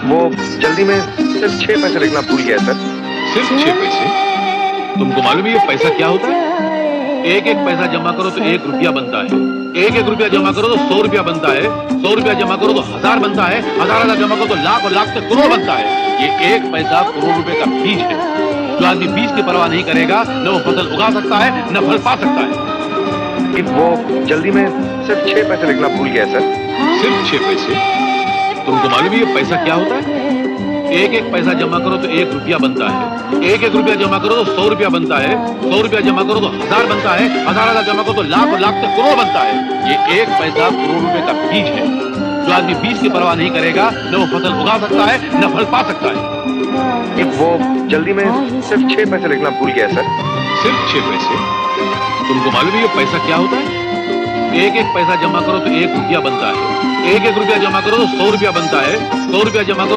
वो जल्दी में सिर्फ 6 पैसे लिखना भूल गया सर। सिर्फ 6 पैसे? तुमको मालूम है ये पैसा क्या होता है? एक एक पैसा जमा करो तो 1 रुपया बनता है, एक एक रुपया जमा करो तो 100 रुपया बनता है, 100 रुपया जमा करो तो 1000 बनता है, 1000 जमा करो तो लाख, और लाख से करोड़ बनता है। ये एक पैसा करोड़ रुपए का बीज है। जो आदमी बीज की परवाह नहीं करेगा, न वो फसल उगा सकता है, न फल पा सकता है। वो जल्दी में सिर्फ 6 पैसे लिखना भूल गया सर। सिर्फ 6 पैसे? तुमको मालूम है ये पैसा क्या होता है? एक एक पैसा जमा करो तो 1 रुपया बनता है, एक एक रुपया जमा करो तो 100 रुपया बनता है, 100 रुपया जमा करो तो 1000 बनता है, 1000 जमा करो तो लाख, और लाख से करोड़ बनता है। ये एक पैसा करोड़ रुपए का बीज है। जो आदमी बीज की परवाह नहीं करेगा, न वो फसल उगा सकता है, न फल पा सकता है। वो जल्दी में सिर्फ 6 पैसे लिखना भूल गया सर। सिर्फ 6 पैसे? तुमको मालूम है ये पैसा क्या होता है? एक एक पैसा जमा करो तो 1 रुपया बनता है, एक एक रुपया जमा करो तो 100 रुपया बनता है, 100 रुपया जमा करो